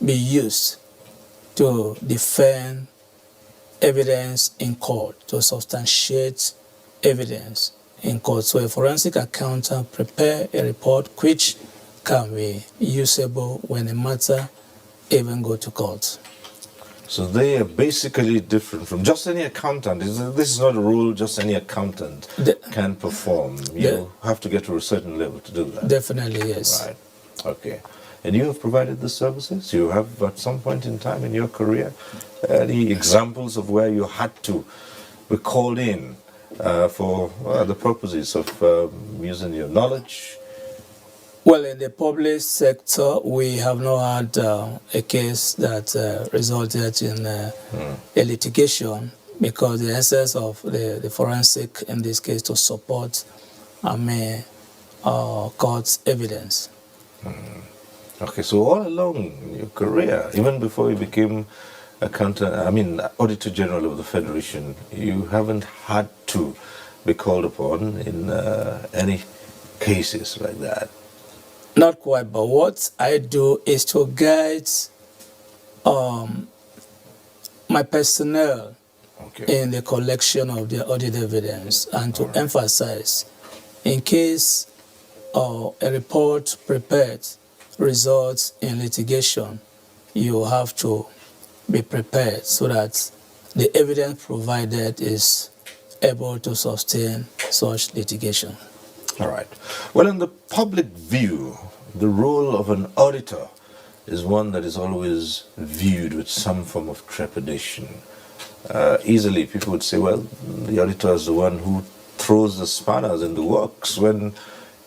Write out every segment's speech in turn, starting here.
be used to defend evidence in court, to substantiate evidence in court. So a forensic accountant prepare a report which can be usable when a matter even go to court. So they are basically different from just any accountant. This is not a rule just any accountant can perform. You have to get to a certain level to do that. Definitely, yes. Right. Okay. And you have provided the services? You have, at some point in time in your career, any examples of where you had to be called in for the purposes of using your knowledge? Well, in the public sector, we have not had a case that resulted in a litigation, because the essence of the forensic, in this case, to support court evidence. Okay, so all along in your career, even before you became Auditor General of the Federation, you haven't had to be called upon in any cases like that? Not quite, but what I do is to guide my personnel in the collection of the audit evidence, and to emphasize, in case a report prepared results in litigation, you have to be prepared so that the evidence provided is able to sustain such litigation. All right. Well, in the public view, the role of an auditor is one that is always viewed with some form of trepidation. Easily, people would say, well, the auditor is the one who throws the spanners in the works when,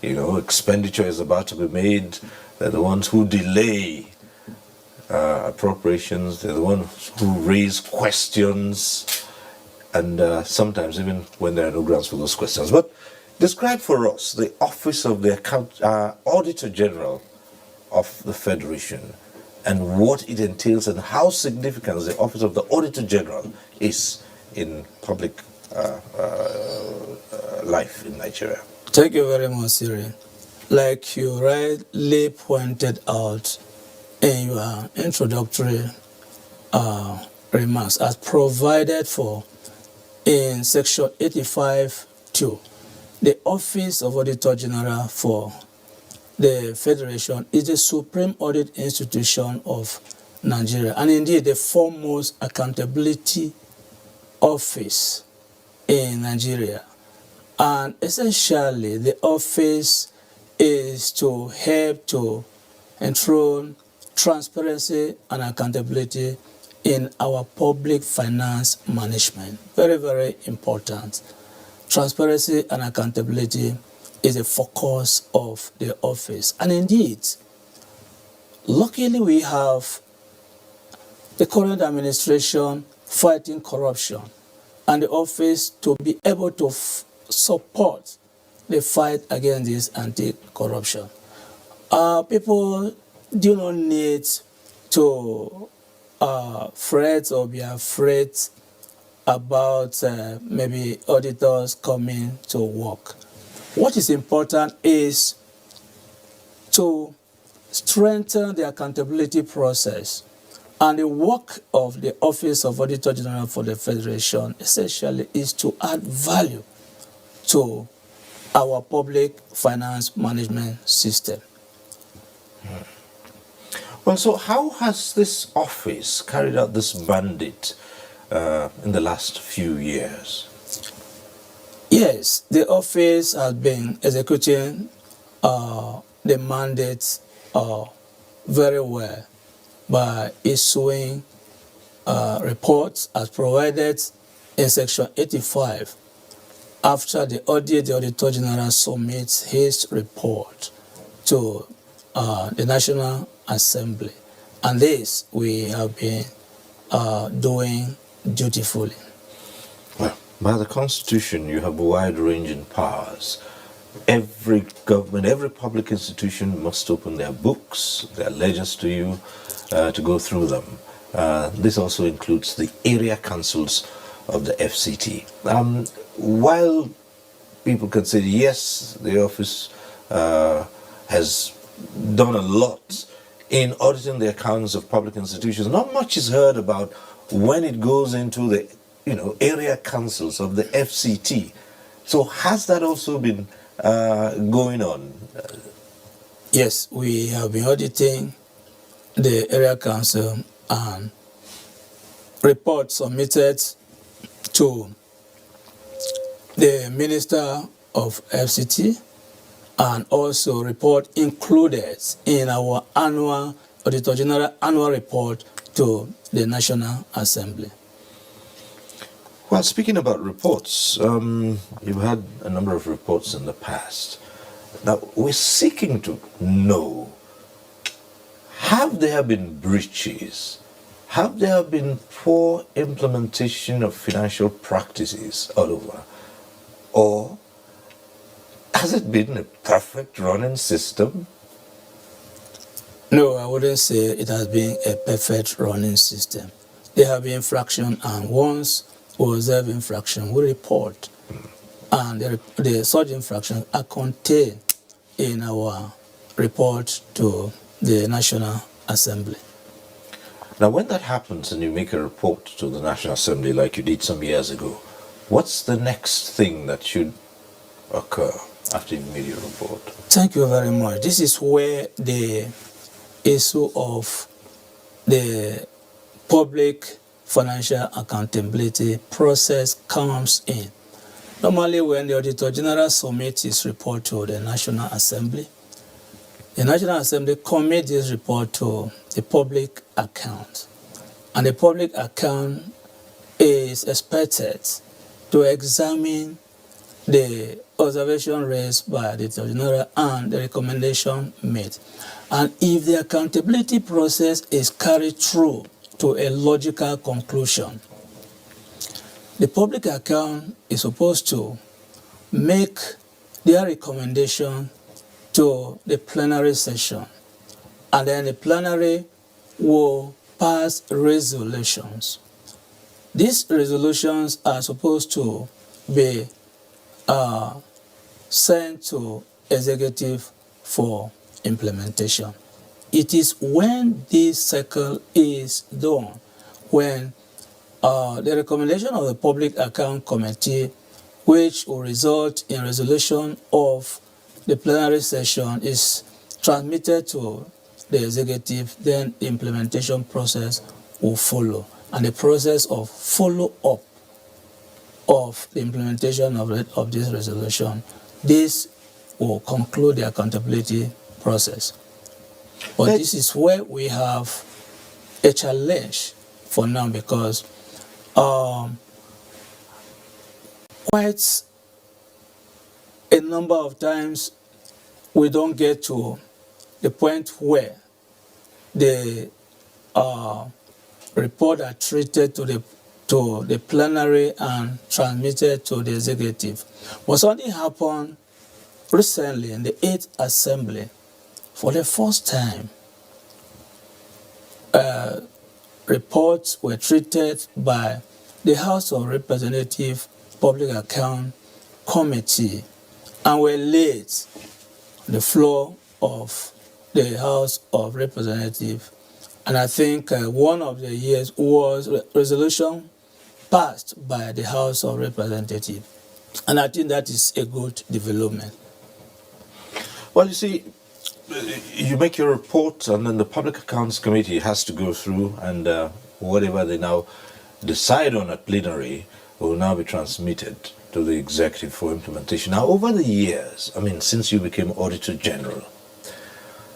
expenditure is about to be made. They're the ones who delay appropriations. They're the ones who raise questions, and sometimes even when there are no grounds for those questions. But describe for us the office of the Auditor General of the Federation and what it entails and how significant the office of the Auditor General is in public life in Nigeria. Thank you very much, Siri. Like you rightly pointed out in your introductory remarks, as provided for in Section 85(2), the Office of Auditor General for the Federation is the supreme audit institution of Nigeria, and indeed the foremost accountability office in Nigeria. And essentially, the office is to help to enthrone transparency and accountability in our public finance management. Very, very important. Transparency and accountability is a focus of the office. And indeed, luckily we have the current administration fighting corruption, and the office to be able to support the fight against this anti-corruption. People do not need to fret or be afraid about maybe auditors coming to work. What is important is to strengthen the accountability process, and the work of the Office of Auditor General for the Federation essentially is to add value to our public finance management system. Well, so how has this office carried out this mandate in the last few years? Yes, the office has been executing the mandate very well by issuing reports as provided in Section 85. After the audit, the Auditor General submits his report to the National Assembly, and this we have been doing dutifully. Well, by the Constitution, you have wide-ranging powers. Every government, every public institution must open their books, their ledgers to you to go through them. This also includes the area councils of the FCT. While people can say, yes, the office has done a lot in auditing the accounts of public institutions. Not much is heard about when it goes into the area councils of the FCT. So has that also been going on? Yes, we have been auditing the area council and reports submitted to the Minister of FCT, and also report included in our annual Auditor General annual report to the National Assembly. Well, speaking about reports, you've had a number of reports in the past. Now, we're seeking to know, have there been breaches? Have there been poor implementation of financial practices all over? Or has it been a perfect running system? No, I wouldn't say it has been a perfect running system. There have been infraction, and once we observe infraction, we report. And the such infractions are contained in our report to the National Assembly. Now, when that happens and you make a report to the National Assembly like you did some years ago, what's the next thing that should occur after you made your report? Thank you very much. This is where the issue of the public financial accountability process comes in. Normally, when the Auditor General submits his report to the National Assembly, the National Assembly commits this report to the public account. And the public account is expected to examine the observation raised by the Auditor General and the recommendation made. And if the accountability process is carried through to a logical conclusion, the public account is supposed to make their recommendation to the plenary session, and then the plenary will pass resolutions. These resolutions are supposed to be sent to executive for implementation. It is when this cycle is done, when the recommendation of the Public Account Committee, which will result in resolution of the plenary session, is transmitted to the executive, then the implementation process will follow. And the process of follow-up of the implementation of this resolution, this will conclude the accountability process. But this is where we have a challenge for now, because quite a number of times we don't get to the point where the report are treated to the plenary and transmitted to the executive. But something happened recently in the 8th Assembly. For the first time, reports were treated by the House of Representatives Public Account Committee and were laid on the floor of the House of Representatives. And I think one of the years was resolution passed by the House of Representatives. And I think that is a good development. Well, you see, you make your report, and then the Public Accounts Committee has to go through, and whatever they now decide on at plenary will now be transmitted to the executive for implementation. Now, over the years, I mean, since you became Auditor General,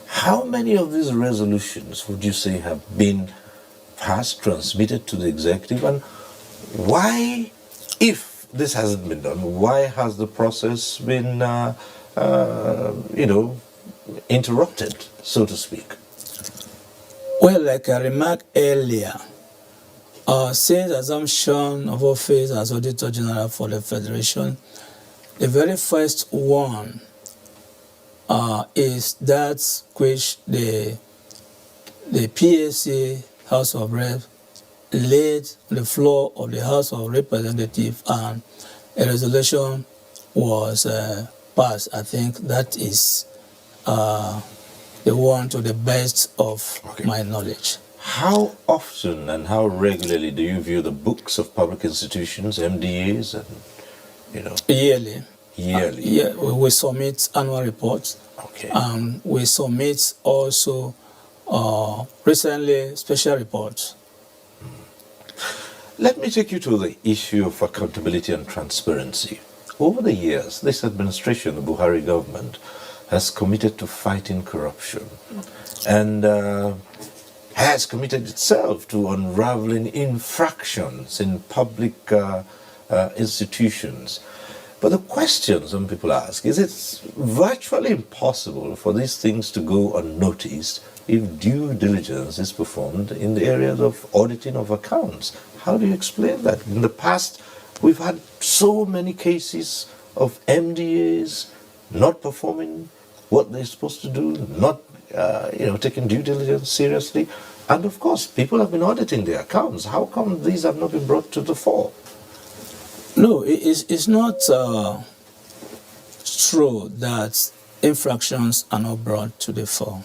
how many of these resolutions would you say have been passed, transmitted to the executive, and why, if this hasn't been done, why has the process been, interrupted, so to speak? Well, like I remarked earlier, since assumption of office as Auditor General for the Federation, the very first one is that which the PAC House of Reps laid on the floor of the House of Representatives, and a resolution was passed. I think that is The one to the best of Okay. my knowledge. How often and how regularly do you view the books of public institutions, MDAs, and Yearly. yearly? Yeah, we submit annual reports. Okay. We submit also recently special reports. Let me take you to the issue of accountability and transparency. Over the years, this administration, the Buhari government, has committed to fighting corruption and has committed itself to unraveling infractions in public institutions. But the question some people ask is, it's virtually impossible for these things to go unnoticed if due diligence is performed in the areas of auditing of accounts. How do you explain that? In the past, we've had so many cases of MDAs not performing what they're supposed to do, not taking due diligence seriously. And of course, people have been auditing their accounts. How come these have not been brought to the fore? No, it's not true that infractions are not brought to the fore.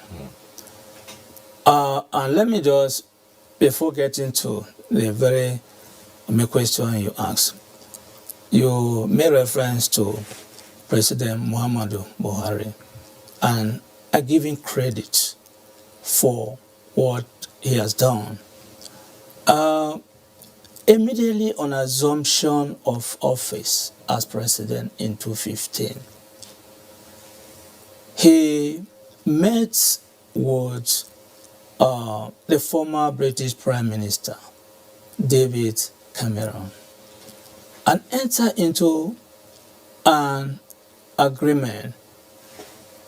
And let me just, before getting to the very main question you asked, you made reference to President Muhammadu Buhari, and I give him credit for what he has done. Immediately on assumption of office as president in 2015, he met with the former British Prime Minister, David Cameron, and entered into an agreement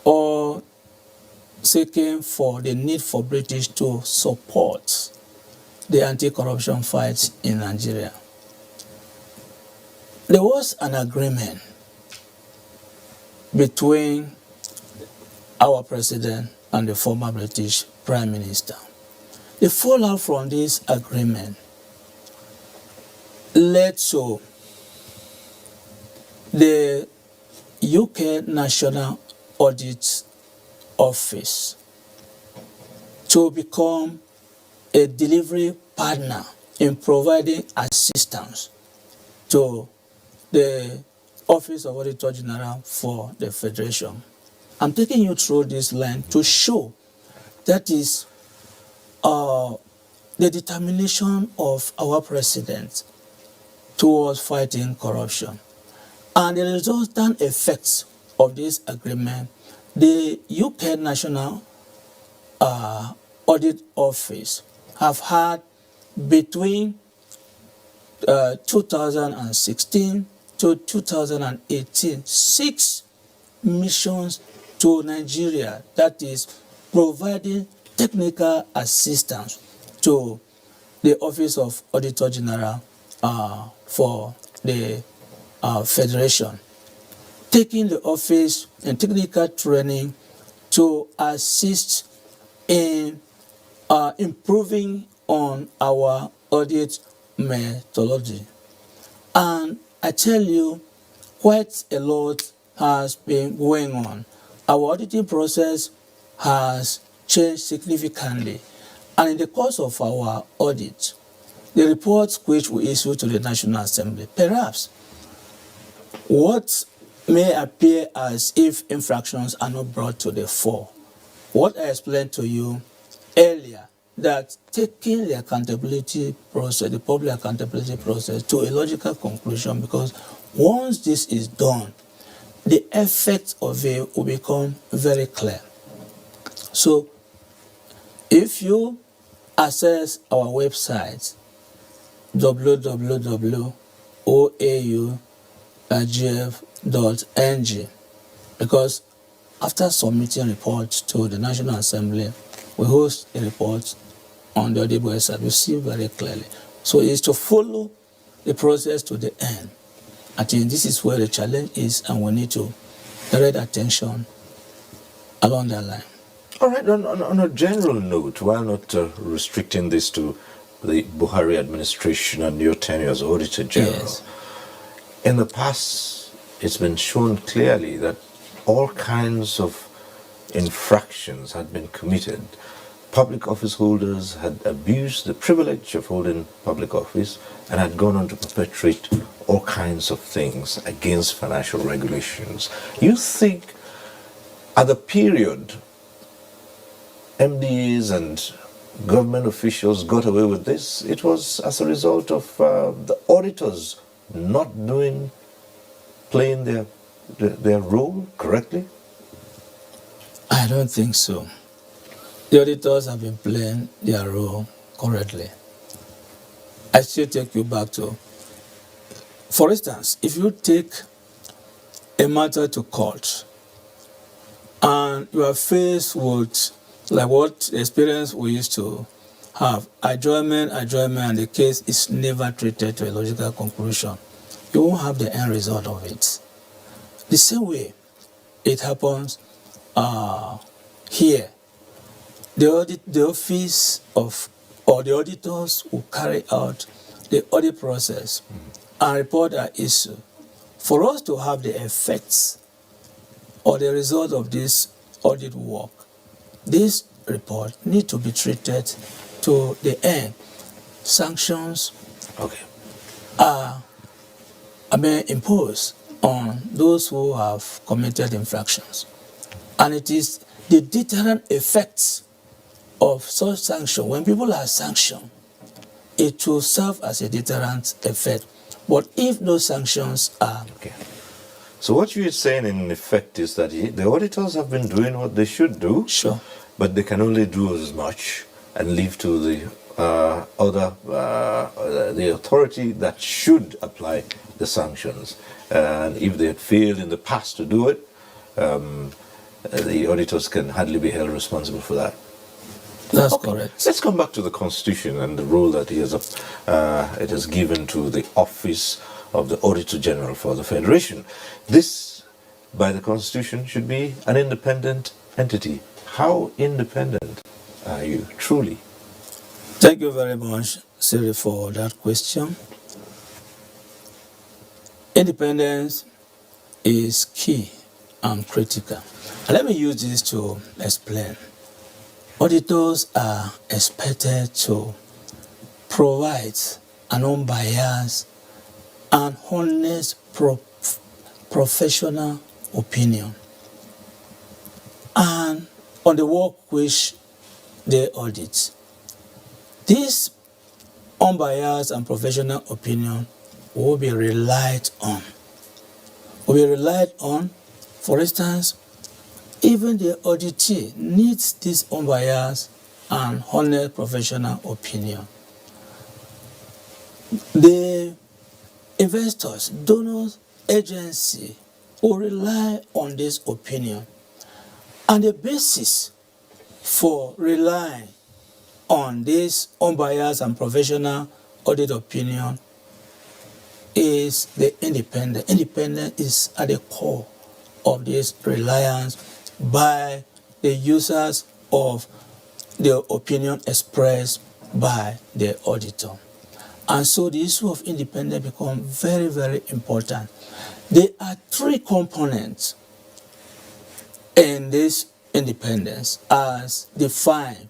or seeking for the need for British to support the anti-corruption fight in Nigeria. There was an agreement between our president and the former British Prime Minister. The fallout from this agreement led to the UK National Audit Office to become a delivery partner in providing assistance to the Office of Auditor General for the Federation. I'm taking you through this line to show that is the determination of our president towards fighting corruption. And the resultant effects of this agreement, the UK National Audit Office have had between 2016 to 2018 6 missions to Nigeria, that is providing technical assistance to the Office of Auditor General for the Federation, taking the office and technical training to assist in improving on our audit methodology. And I tell you, quite a lot has been going on. Our auditing process has changed significantly. And in the course of our audit, the reports which we issue to the National Assembly, perhaps what may appear as if infractions are not brought to the fore, what I explained to you earlier, that taking the accountability process, the public accountability process, to a logical conclusion, because once this is done, the effect of it will become very clear. So, if you access our website, www.oaugf.ng, because after submitting reports to the National Assembly, we host a report on the audible website. You see very clearly. So it's to follow the process to the end. I think this is where the challenge is, and we need to direct attention along that line. All right, on a general note, while not restricting this to the Buhari administration and your tenure as Auditor General, Yes. in the past, it's been shown clearly that all kinds of infractions had been committed. Public office holders had abused the privilege of holding public office and had gone on to perpetrate all kinds of things against financial regulations. You think at the period MDAs and government officials got away with this, it was as a result of the auditors not playing their role correctly? I don't think so. The auditors have been playing their role correctly. I still take you back to, for instance, if you take a matter to court and you are faced with, like what the experience we used to have, adjournment, and the case is never treated to a logical conclusion, you won't have the end result of it. The same way it happens here. The office of, or the auditors will carry out the audit process and report our issue. For us to have the effects or the result of this audit work, this report need to be treated to the end. Sanctions are imposed on those who have committed infractions. And it is the deterrent effects of such sanction. When people are sanctioned, it will serve as a deterrent effect. But if no sanctions are... Okay. So what you're saying in effect is that the auditors have been doing what they should do, Sure. but they can only do as much and leave to the the authority that should apply the sanctions. And if they had failed in the past to do it, the auditors can hardly be held responsible for that. That's correct. Let's come back to the Constitution and the role that it has given to the Office of the Auditor General for the Federation. This, by the Constitution, should be an independent entity. How independent are you, truly? Thank you very much, Siri, for that question. Independence is key and critical. And let me use this to explain. Auditors are expected to provide an unbiased and honest professional opinion and on the work which they audit. This unbiased and professional opinion will be relied on. For instance, even the auditee needs this unbiased and honest professional opinion. The investors, donors, agency will rely on this opinion. And the basis for relying on this unbiased and professional audit opinion is the independence. Independence is at the core of this reliance by the users of the opinion expressed by the auditor. And so the issue of independence becomes very, very important. There are three components in this independence as defined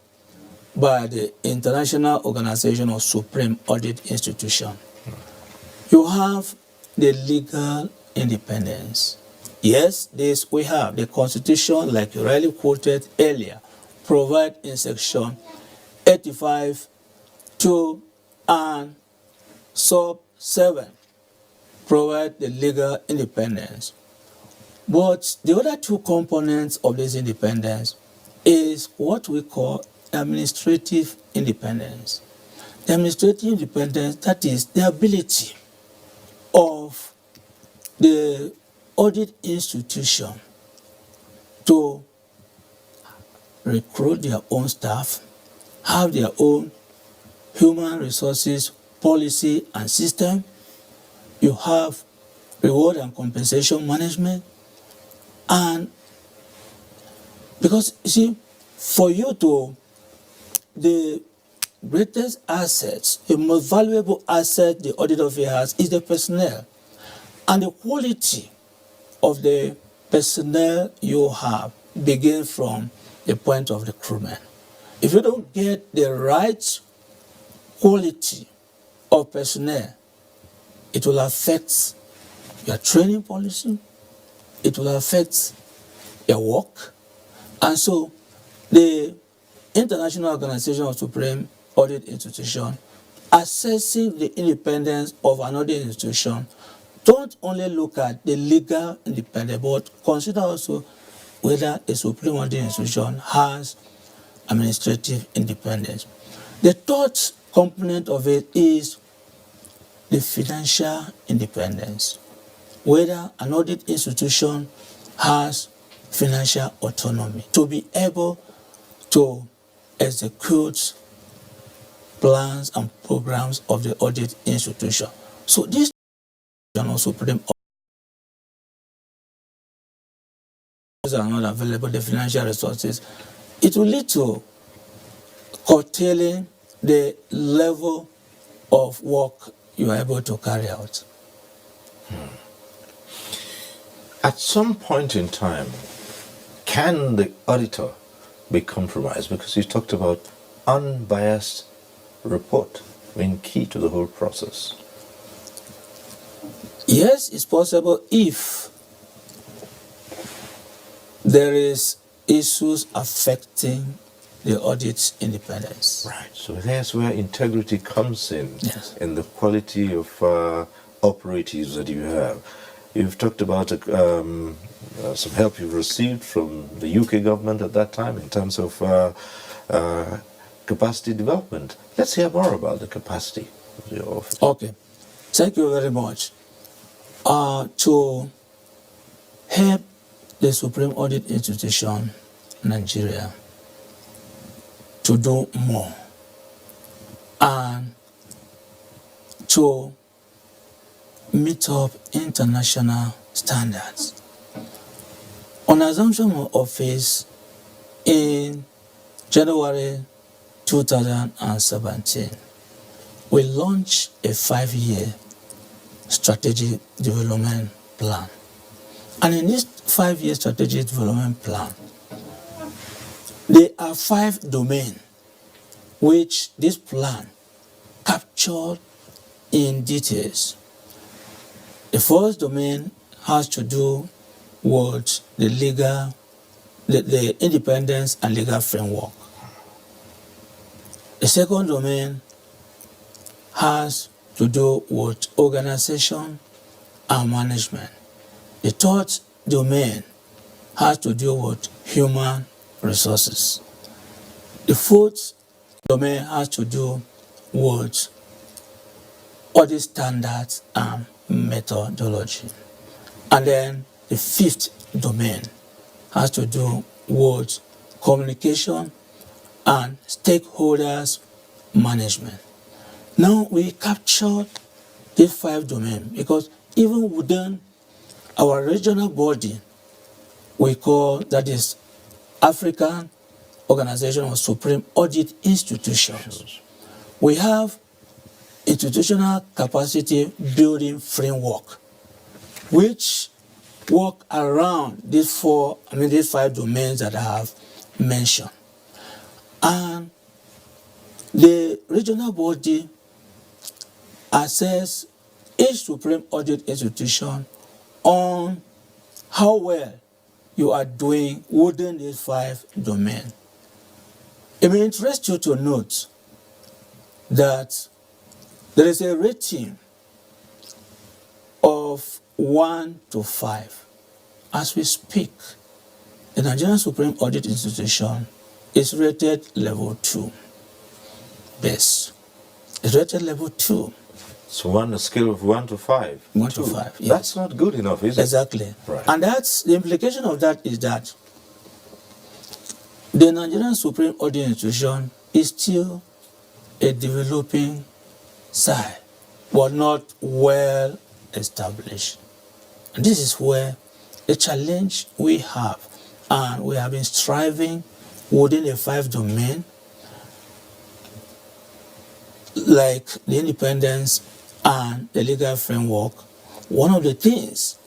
by the International Organization of Supreme Audit Institution. You have the legal independence. Yes, this we have. The Constitution, like you rightly quoted earlier, provide in section 85(2) and sub 7 provide the legal independence. But the other two components of this independence is what we call administrative independence. The administrative independence, that is the ability of the audit institution to recruit their own staff, have their own human resources policy and system. You have reward and compensation management. And because, you see, for you to, the greatest assets, the most valuable asset the audit office has is the personnel. And the quality of the personnel you have begins from the point of recruitment. If you don't get the right quality of personnel, it will affect your training policy, it will affect your work. And so the International Organization of Supreme Audit Institution, assessing the independence of an audit institution, don't only look at the legal independence, but consider also whether a Supreme Audit Institution has administrative independence. The third component of it is the financial independence, whether an audit institution has financial autonomy to be able to execute plans and programs of the audit institution. So this Supreme Audit are not available, the financial resources, it will lead to curtailing the level of work you are able to carry out. At some point in time, can the auditor be compromised? Because you talked about unbiased report being key to the whole process. Yes, it's possible if there is issues affecting the audit's independence. Right. So that's where integrity comes in, Yes. in the quality of operatives that you have. You've talked about some help you've received from the UK government at that time in terms of capacity development. Let's hear more about the capacity of your office. Okay, thank you very much. To help the Supreme Audit Institution, Nigeria, to do more and to meet up international standards. On assumption of office in January 2017, we launched a 5-year strategic development plan. And in this 5-year strategic development plan, there are 5 domains which this plan captured in details. The first domain has to do with the independence and legal framework. The second domain has to do with organization and management. The third domain has to do with human resources. The fourth domain has to do with audit standards and methodology. And then the fifth domain has to do with communication and stakeholders management. Now we captured these 5 domains because even within our regional body, we call that is African Organization of Supreme Audit Institutions. We have institutional capacity building framework, which work around these 5 domains that I have mentioned. And the regional body assess each Supreme Audit Institution on how well you are doing within these 5 domains. It may interest you to note that there is a rating of 1 to 5. As we speak, the Nigerian Supreme Audit Institution is rated level 2. Best. It's rated level 2. So on a scale of 1 to 5? 1 to 5, yes. That's not good enough, is it? Exactly. Right. And that's the implication of that is that the Nigerian Supreme Audit Institution is still a developing side, but not well established. And this is where the challenge we have, and we have been striving within the 5 domains, like the independence and the legal framework. One of the things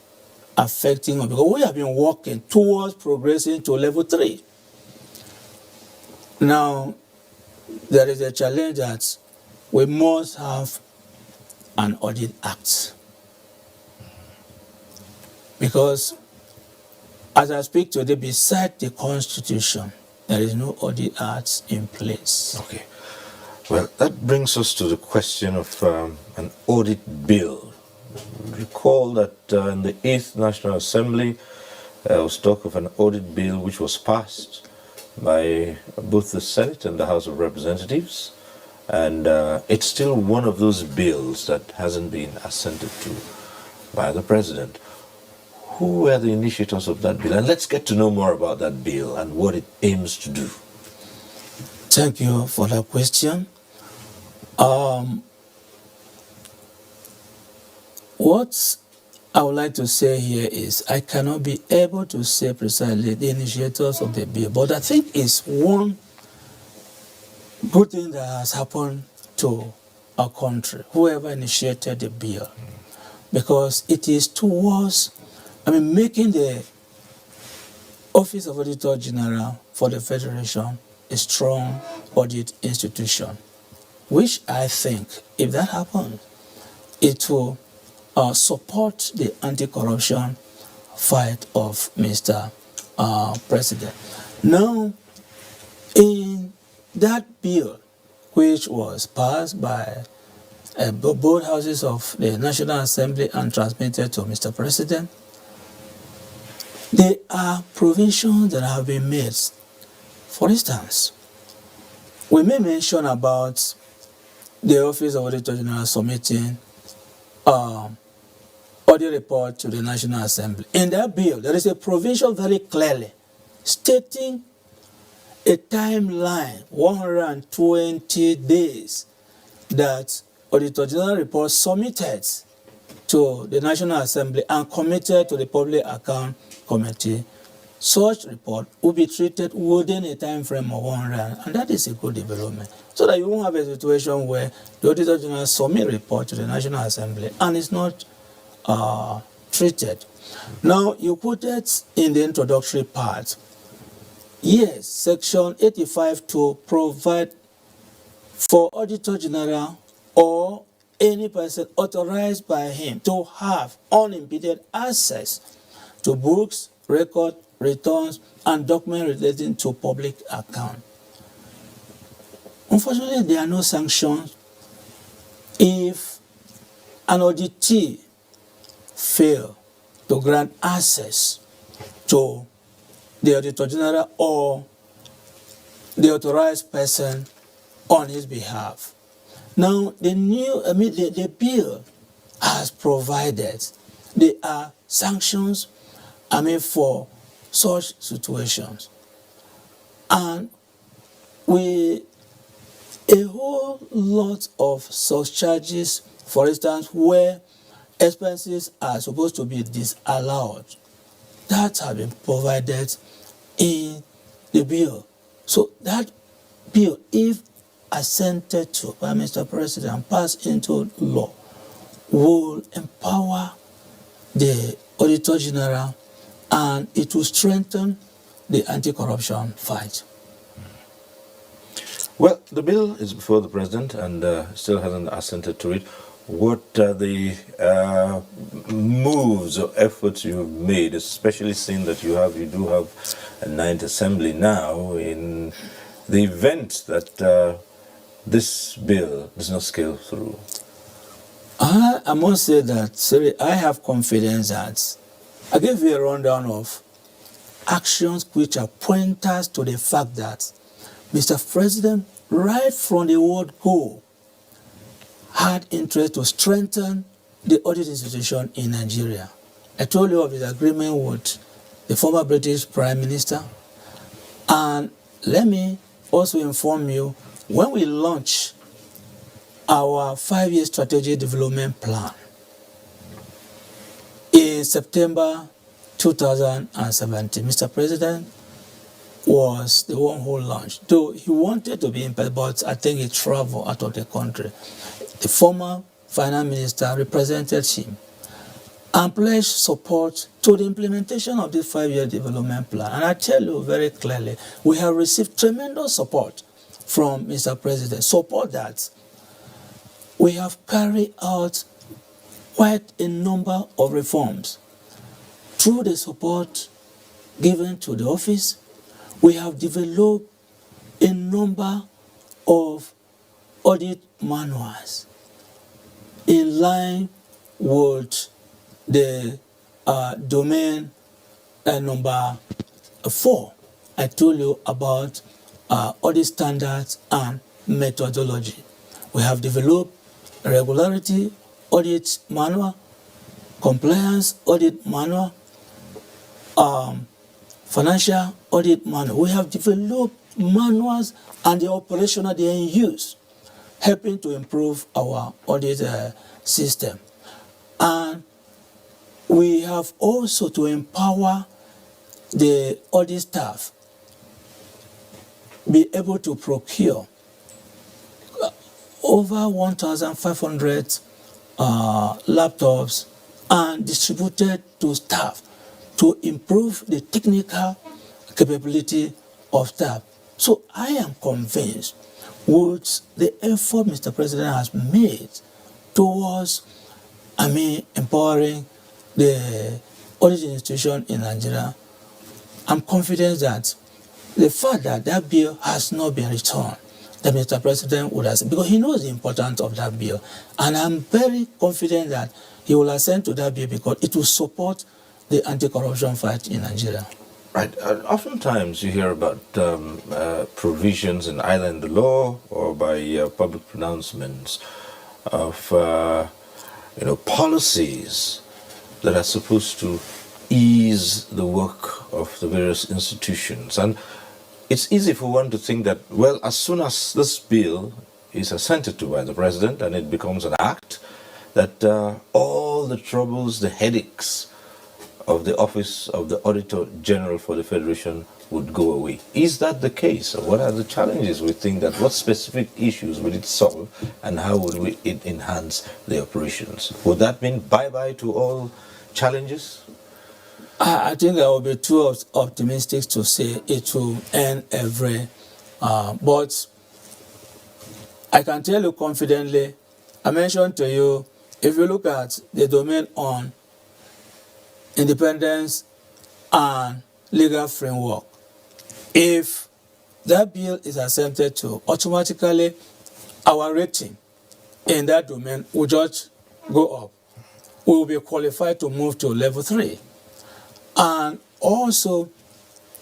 affecting us, because we have been working towards progressing to level 3. Now, there is a challenge that we must have an audit act. Because as I speak today, beside the Constitution, there is no audit act in place. Okay. Well, that brings us to the question of an audit bill. Recall that in the 8th National Assembly, there was talk of an audit bill which was passed by both the Senate and the House of Representatives. And it's still one of those bills that hasn't been assented to by the President. Who were the initiators of that bill? And let's get to know more about that bill and what it aims to do. Thank you for that question. What I would like to say here is I cannot be able to say precisely the initiators of the bill, but I think it's one good thing that has happened to our country, whoever initiated the bill, because it is towards, making the Office of Auditor General for the Federation a strong audit institution, which I think, if that happens, it will support the anti-corruption fight of Mr. President. Now, in that bill, which was passed by both houses of the National Assembly and transmitted to Mr. President, there are provisions that have been made. For instance, we may mention about the Office of Auditor General submitting audit report to the National Assembly. In that bill, there is a provision very clearly stating a timeline, 120 days, that Auditor General report submitted to the National Assembly and committed to the Public Account Committee. Such report will be treated within a time frame of 100, and that is a good development, so that you won't have a situation where the Auditor General submit report to the National Assembly and it's not treated. Now, you put it in the introductory part. Yes, Section 85 to provide for Auditor General or any person authorized by him to have unimpeded access to books, records, returns, and documents relating to public account. Unfortunately, there are no sanctions if an auditee fail to grant access to the Auditor General or the authorized person on his behalf. Now, the bill has provided there are sanctions, for such situations. And a whole lot of such charges, for instance, where expenses are supposed to be disallowed, that have been provided in the bill. So that bill, if assented to by Mr. President and passed into law, will empower the Auditor General and it will strengthen the anti-corruption fight. Well, the bill is before the President and still hasn't assented to it. What are the moves or efforts you've made, especially seeing that you do have a 9th Assembly now, in the event that this bill does not scale through? I must say that, I have confidence that I gave you a rundown of actions which are pointers to the fact that Mr. President, right from the word go, had interest to strengthen the audit institution in Nigeria. I told you of his agreement with the former British Prime Minister. And let me also inform you, when we launched our 5-year strategic development plan in September 2017, Mr. President was the one who launched. Though he wanted to be in person, but I think he traveled out of the country. The former finance minister represented him. and pledge support to the implementation of this 5-year development plan. And I tell you very clearly, we have received tremendous support from Mr. President, support that we have carried out quite a number of reforms. Through the support given to the office, we have developed a number of audit manuals in line with the domain number 4. I told you about audit standards and methodology. We have developed regularity audit manual, compliance audit manual, financial audit manual. We have developed manuals and the operational they are in use, helping to improve our audit system. And we have also to empower the audit staff be able to procure over 1,500 laptops and distributed to staff to improve the technical capability of staff. So I am convinced with the effort Mr. President has made towards, empowering the audit institution in Nigeria, I'm confident that the fact that that bill has not been returned, that Mr. President would have, because he knows the importance of that bill, and I'm very confident that he will assent to that bill because it will support the anti-corruption fight in Nigeria. Right. Oftentimes you hear about provisions in either in the law or by public pronouncements of policies that are supposed to ease the work of the various institutions. And it's easy for one to think that, well, as soon as this bill is assented to by the president and it becomes an act, that all the troubles, the headaches of the Office of the Auditor General for the Federation would go away. Is that the case? Or what are the challenges we think that, what specific issues would it solve, and how would it enhance the operations? Would that mean bye-bye to all challenges? I think I would be too optimistic to say it will end every, but I can tell you confidently, I mentioned to you, if you look at the domain on independence and legal framework, if that bill is accepted to, automatically our rating in that domain will just go up. We will be qualified to move to level 3. And also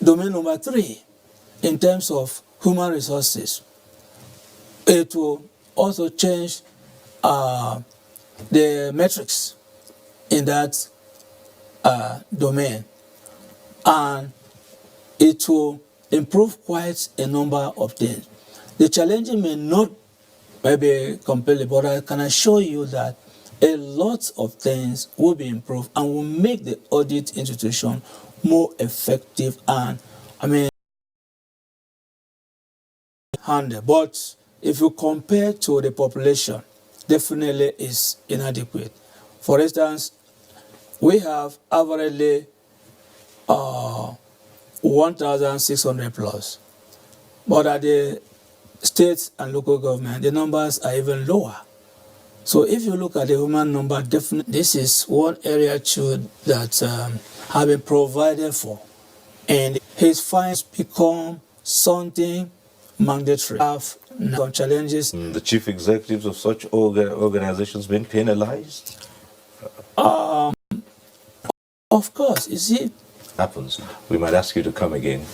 domain number 3, in terms of human resources, it will also change the metrics in that domain, and it will improve quite a number of things. The challenge may not be completely, but I can assure you that a lot of things will be improved and will make the audit institution more effective and, handled. But if you compare to the population, definitely is inadequate. For instance, we have averagely 1,600 plus, but at the states and local government, the numbers are even lower. So if you look at the human number, definitely this is one area too that have been provided for, and his fines become something mandatory. Have some challenges. The chief executives of such organizations been penalized? Of course, you see. Happens. We might ask you to come again.